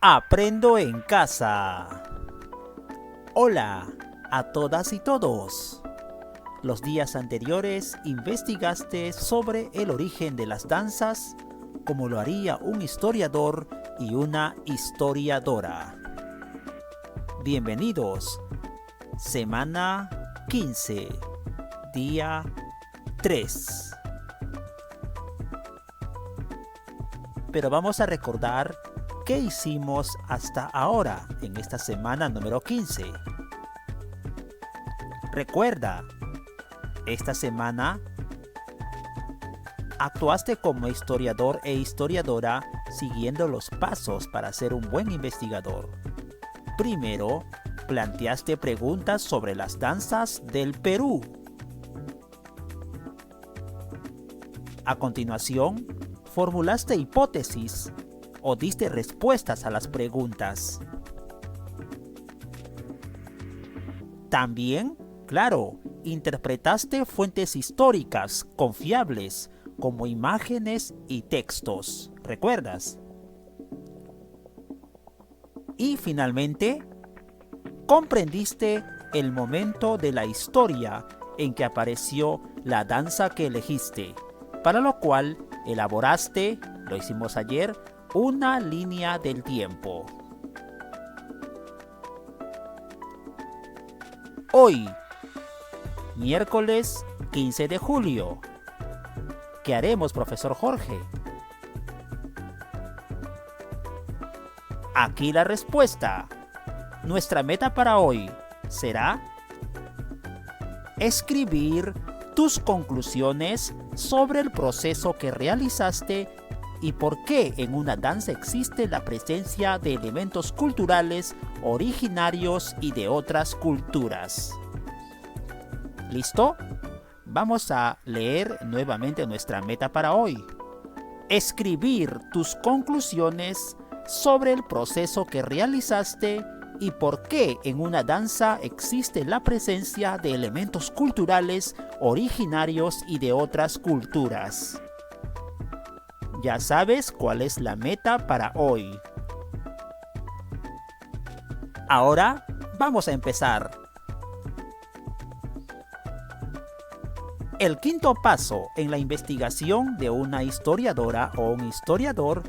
Aprendo en casa. Hola a todas y todos. Los días anteriores investigaste sobre el origen de las danzas, como lo haría un historiador y una historiadora. Bienvenidos. Semana 15, día 3. Pero vamos a recordar qué hicimos hasta ahora en esta semana número 15. Recuerda, esta semana actuaste como historiador e historiadora siguiendo los pasos para ser un buen investigador. Primero, planteaste preguntas sobre las danzas del Perú. A continuación, formulaste hipótesis o diste respuestas a las preguntas. También, claro, interpretaste fuentes históricas confiables como imágenes y textos. ¿Recuerdas? Y finalmente, comprendiste el momento de la historia en que apareció la danza que elegiste, para lo cual elaboraste, lo hicimos ayer, una línea del tiempo. Hoy, miércoles 15 de julio. ¿Qué haremos, profesor Jorge? Aquí la respuesta. Nuestra meta para hoy será escribir tus conclusiones sobre el proceso que realizaste y por qué en una danza existe la presencia de elementos culturales originarios y de otras culturas. ¿Listo? Vamos a leer nuevamente nuestra meta para hoy. Escribir tus conclusiones sobre el proceso que realizaste y por qué en una danza existe la presencia de elementos culturales originarios y de otras culturas. Ya sabes cuál es la meta para hoy. Ahora vamos a empezar. El quinto paso en la investigación de una historiadora o un historiador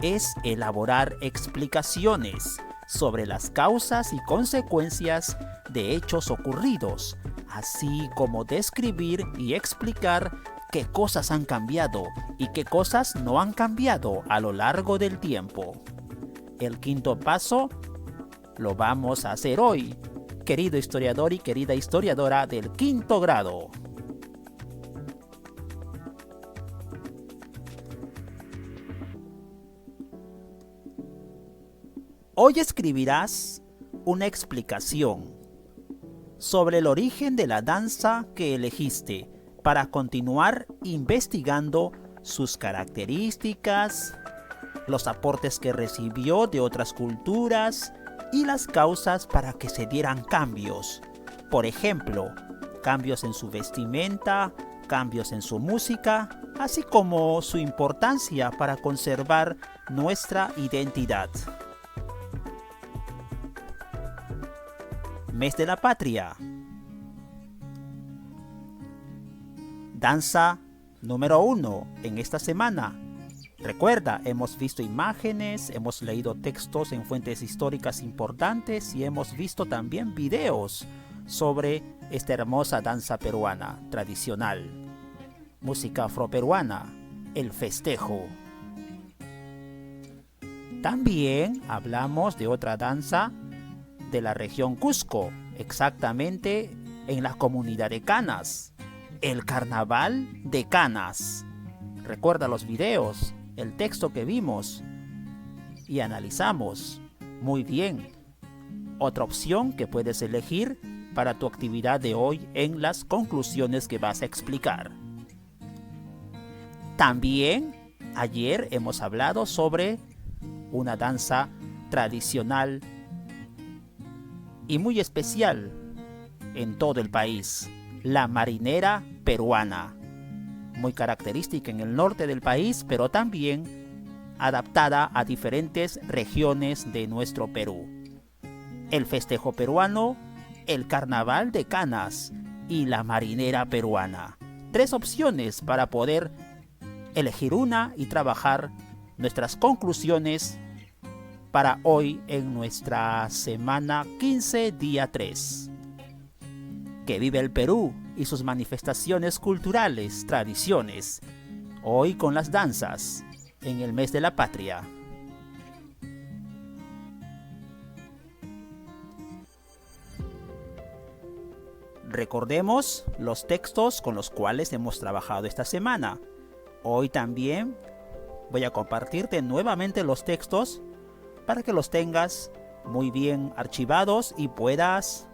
es elaborar explicaciones sobre las causas y consecuencias de hechos ocurridos, así como describir y explicar qué cosas han cambiado y qué cosas no han cambiado a lo largo del tiempo. El quinto paso lo vamos a hacer hoy, querido historiador y querida historiadora del quinto grado. Hoy escribirás una explicación sobre el origen de la danza que elegiste para continuar investigando sus características, los aportes que recibió de otras culturas y las causas para que se dieran cambios. Por ejemplo, cambios en su vestimenta, cambios en su música, así como su importancia para conservar nuestra identidad. Mes de la Patria. Danza número 1 en esta semana. Recuerda, hemos visto imágenes, hemos leído textos en fuentes históricas importantes y hemos visto también videos sobre esta hermosa danza peruana tradicional. Música afroperuana, el festejo. También hablamos de otra danza de la región Cusco, exactamente en la comunidad de Canas, el Carnaval de Canas. Recuerda los videos, el texto que vimos y analizamos. Muy bien. Otra opción que puedes elegir para tu actividad de hoy en las conclusiones que vas a explicar. También ayer hemos hablado sobre una danza tradicional y muy especial en todo el país, la marinera peruana, muy característica en el norte del país, pero también adaptada a diferentes regiones de nuestro Perú. El festejo peruano, el carnaval de Canas y la marinera peruana. 3 opciones para poder elegir una y trabajar nuestras conclusiones para hoy en nuestra semana 15, día 3. Que vive el Perú y sus manifestaciones culturales, tradiciones. Hoy con las danzas, en el mes de la patria. Recordemos los textos con los cuales hemos trabajado esta semana. Hoy también voy a compartirte nuevamente los textos para que los tengas muy bien archivados y puedas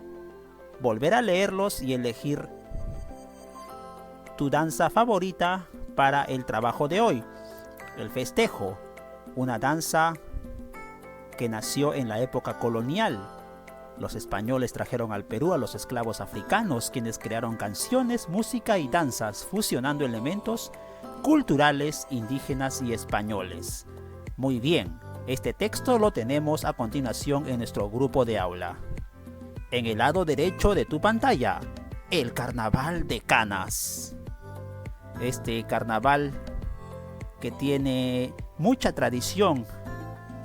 volver a leerlos y elegir tu danza favorita para el trabajo de hoy. El festejo, una danza que nació en la época colonial. Los españoles trajeron al Perú a los esclavos africanos, quienes crearon canciones, música y danzas, fusionando elementos culturales indígenas y españoles. Muy bien, este texto lo tenemos a continuación en nuestro grupo de aula. En el lado derecho de tu pantalla, el Carnaval de Canas. Este carnaval que tiene mucha tradición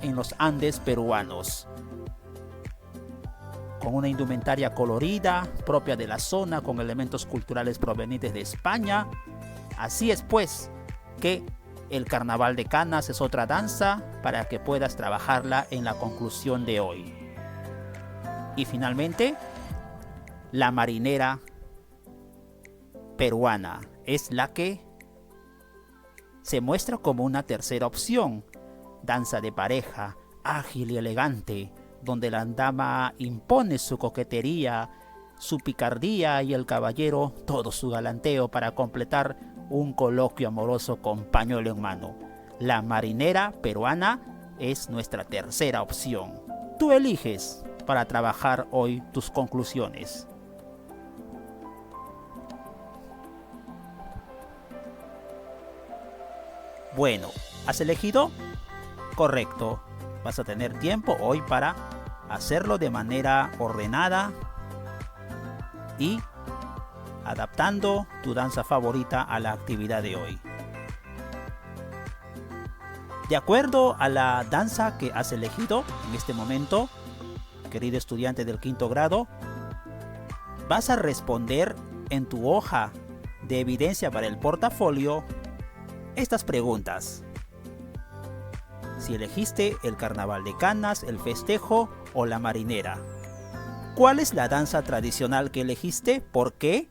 en los Andes peruanos, con una indumentaria colorida propia de la zona, con elementos culturales provenientes de España. Así es pues que el Carnaval de Canas es otra danza para que puedas trabajarla en la conclusión de hoy. Y finalmente, la marinera peruana es la que se muestra como una tercera opción. Danza de pareja, ágil y elegante, donde la dama impone su coquetería, su picardía y el caballero todo su galanteo para completar un coloquio amoroso con pañuelo en mano. La marinera peruana es nuestra tercera opción. Tú eliges para trabajar hoy tus conclusiones. Bueno, ¿has elegido? Correcto. Vas a tener tiempo hoy para hacerlo de manera ordenada y adaptando tu danza favorita a la actividad de hoy. De acuerdo a la danza que has elegido en este momento, querido estudiante del 5º grado, vas a responder en tu hoja de evidencia para el portafolio estas preguntas. Si elegiste el Carnaval de Canas, el festejo o la marinera. ¿Cuál es la danza tradicional que elegiste? ¿Por qué?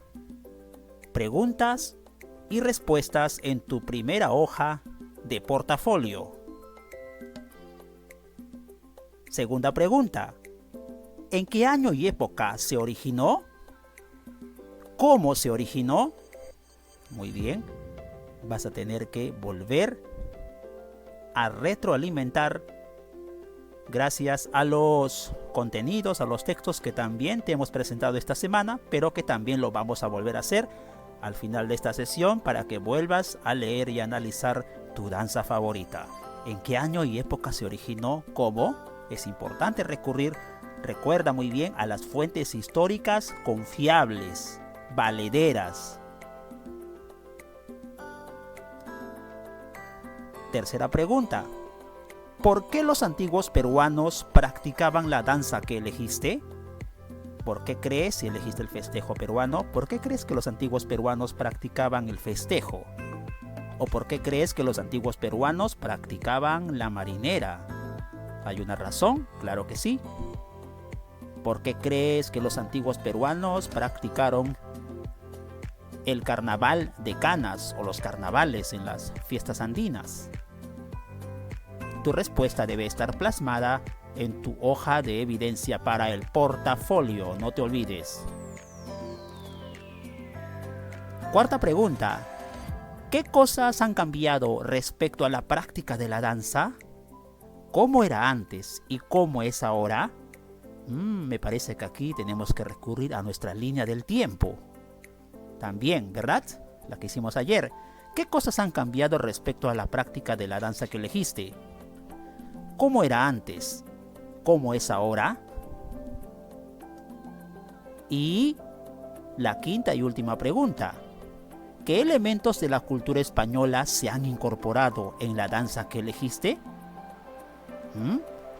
Preguntas y respuestas en tu primera hoja de portafolio. Segunda pregunta. ¿En qué año y época se originó? ¿Cómo se originó? Muy bien. Vas a tener que volver a retroalimentar gracias a los contenidos, a los textos que también te hemos presentado esta semana, pero que también lo vamos a volver a hacer al final de esta sesión para que vuelvas a leer y analizar tu danza favorita. ¿En qué año y época se originó? ¿Cómo? Es importante recurrir, recuerda muy bien, a las fuentes históricas confiables, valederas. Tercera pregunta. ¿Por qué los antiguos peruanos practicaban la danza que elegiste? ¿Por qué crees, si elegiste el festejo peruano, por qué crees que los antiguos peruanos practicaban el festejo? ¿O por qué crees que los antiguos peruanos practicaban la marinera? ¿Hay una razón? Claro que sí. ¿Por qué crees que los antiguos peruanos practicaron el Carnaval de Canas o los carnavales en las fiestas andinas? Tu respuesta debe estar plasmada en tu hoja de evidencia para el portafolio, no te olvides. Cuarta pregunta. ¿Qué cosas han cambiado respecto a la práctica de la danza? ¿Cómo era antes y cómo es ahora? Me parece que aquí tenemos que recurrir a nuestra línea del tiempo. También, ¿verdad? La que hicimos ayer. ¿Qué cosas han cambiado respecto a la práctica de la danza que elegiste? ¿Cómo era antes? ¿Cómo es ahora? Y la quinta y última pregunta. ¿Qué elementos de la cultura española se han incorporado en la danza que elegiste?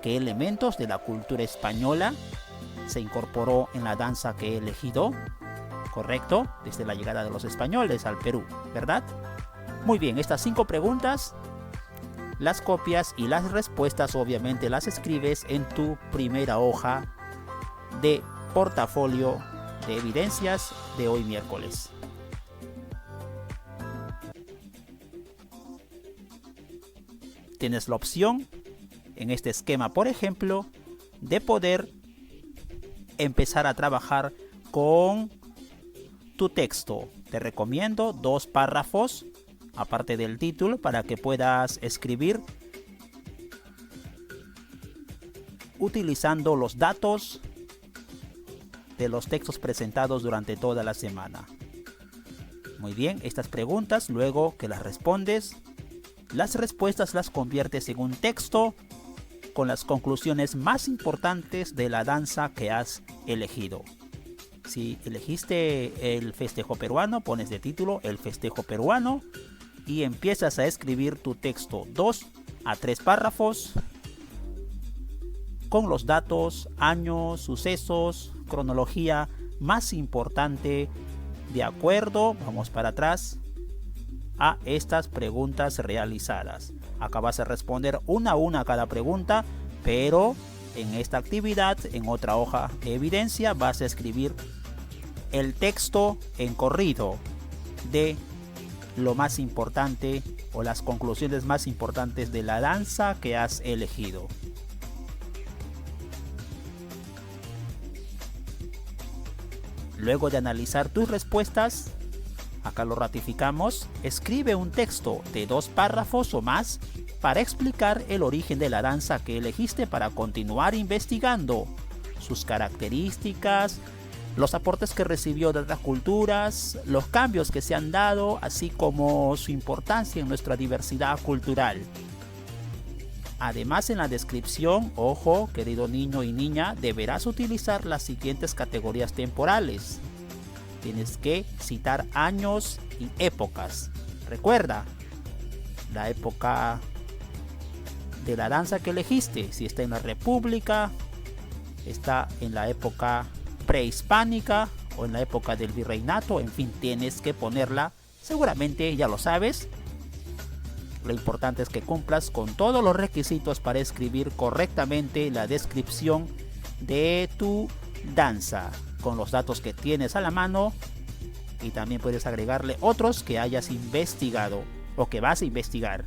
¿Qué elementos de la cultura española se incorporó en la danza que he elegido? Correcto, desde la llegada de los españoles al Perú, ¿verdad? Muy bien, estas 5 preguntas las copias y las respuestas obviamente las escribes en tu primera hoja de portafolio de evidencias de hoy miércoles. Tienes la opción en este esquema, por ejemplo, de poder empezar a trabajar con tu texto. Te recomiendo 2 párrafos aparte del título para que puedas escribir utilizando los datos de los textos presentados durante toda la semana. Muy bien, estas preguntas, luego que las respondes, las respuestas las conviertes en un texto con las conclusiones más importantes de la danza que has elegido. Si elegiste el festejo peruano, pones de título el festejo peruano y empiezas a escribir tu texto, 2 a 3 párrafos con los datos, años, sucesos, cronología más importante de acuerdo, vamos para atrás, a estas preguntas realizadas. Acá vas a responder una a una a cada pregunta, pero en esta actividad, en otra hoja de evidencia, vas a escribir el texto en corrido de lo más importante o las conclusiones más importantes de la danza que has elegido. Luego de analizar tus respuestas, acá lo ratificamos, escribe un texto de 2 párrafos o más para explicar el origen de la danza que elegiste para continuar investigando sus características, los aportes que recibió de otras culturas, los cambios que se han dado, así como su importancia en nuestra diversidad cultural. Además, en la descripción, ojo, querido niño y niña, deberás utilizar las siguientes categorías temporales. Tienes que citar años y épocas. Recuerda, la época de la danza que elegiste, si está en la República, está en la época prehispánica o en la época del virreinato, en fin, tienes que ponerla, seguramente ya lo sabes. Lo importante es que cumplas con todos los requisitos para escribir correctamente la descripción de tu danza, con los datos que tienes a la mano, y también puedes agregarle otros que hayas investigado o que vas a investigar.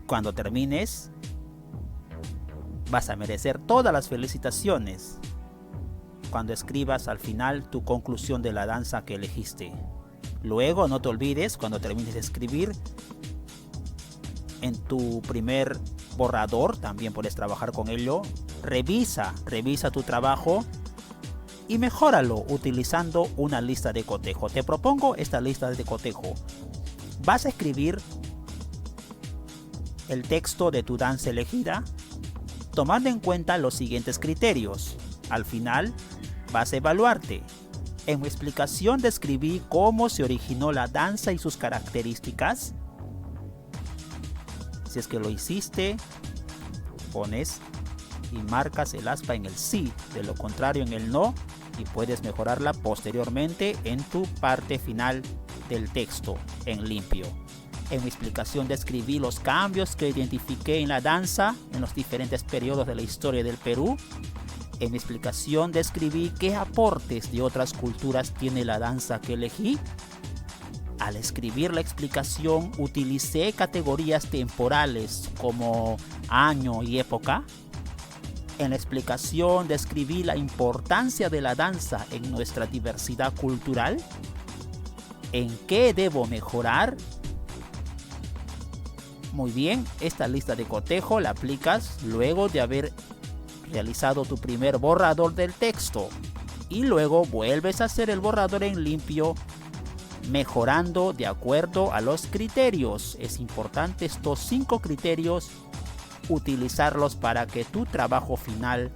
Cuando termines, vas a merecer todas las felicitaciones cuando escribas al final tu conclusión de la danza que elegiste. Luego, no te olvides, cuando termines de escribir, en tu primer borrador, también puedes trabajar con ello, revisa tu trabajo y mejóralo utilizando una lista de cotejo. Te propongo esta lista de cotejo. Vas a escribir el texto de tu danza elegida tomando en cuenta los siguientes criterios. Al final, vas a evaluarte. En mi explicación describí cómo se originó la danza y sus características. Si es que lo hiciste, pones y marcas el aspa en el sí, de lo contrario en el no, y puedes mejorarla posteriormente en tu parte final del texto en limpio. En mi explicación describí los cambios que identifiqué en la danza en los diferentes periodos de la historia del Perú. En mi explicación describí qué aportes de otras culturas tiene la danza que elegí. Al escribir la explicación utilicé categorías temporales como año y época. En la explicación describí la importancia de la danza en nuestra diversidad cultural. ¿En qué debo mejorar? Muy bien, esta lista de cotejo la aplicas luego de haber realizado tu primer borrador del texto. y luego vuelves a hacer el borrador en limpio, mejorando de acuerdo a los criterios. Es importante estos 5 criterios utilizarlos para que tu trabajo final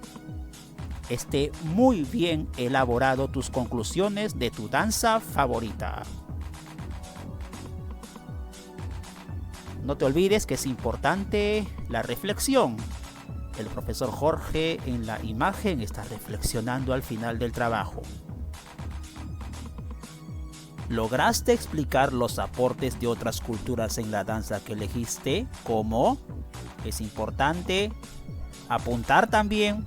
esté muy bien elaborado, tus conclusiones de tu danza favorita. No te olvides que es importante la reflexión. El profesor Jorge en la imagen está reflexionando al final del trabajo. ¿Lograste explicar los aportes de otras culturas en la danza que elegiste? ¿Cómo? Es importante apuntar también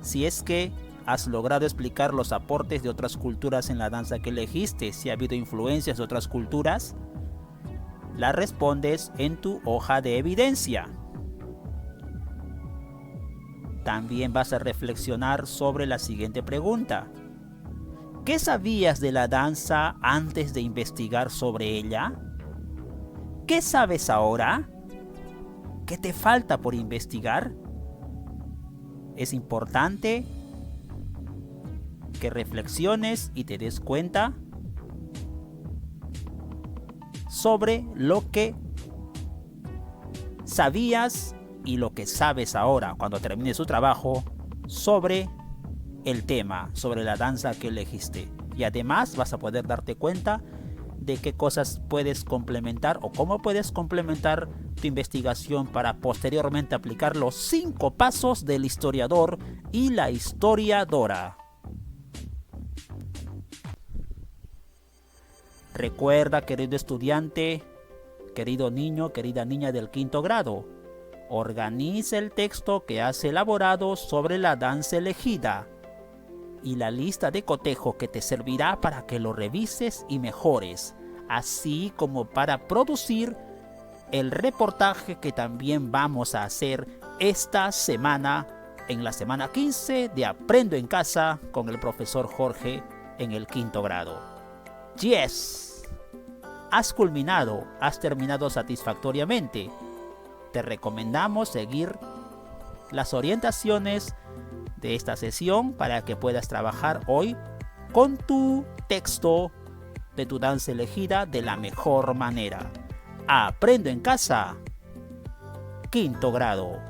si es que has logrado explicar los aportes de otras culturas en la danza que elegiste, si ha habido influencias de otras culturas. La respondes en tu hoja de evidencia. También vas a reflexionar sobre la siguiente pregunta. ¿Qué sabías de la danza antes de investigar sobre ella? ¿Qué sabes ahora? ¿Qué te falta por investigar? Es importante que reflexiones y te des cuenta sobre lo que sabías y lo que sabes ahora cuando termines tu trabajo sobre el tema, sobre la danza que elegiste. Y además vas a poder darte cuenta de qué cosas puedes complementar o cómo puedes complementar tu investigación para posteriormente aplicar los 5 pasos del historiador y la historiadora. Recuerda, querido estudiante, querido niño, querida niña del 5º grado, organiza el texto que has elaborado sobre la danza elegida y la lista de cotejo que te servirá para que lo revises y mejores, así como para producir el reportaje que también vamos a hacer esta semana, en la semana 15 de Aprendo en Casa con el profesor Jorge en el 5º grado. Yes, has culminado, has terminado satisfactoriamente. Te recomendamos seguir las orientaciones de esta sesión para que puedas trabajar hoy con tu texto de tu danza elegida de la mejor manera. Aprendo en Casa, 5º grado.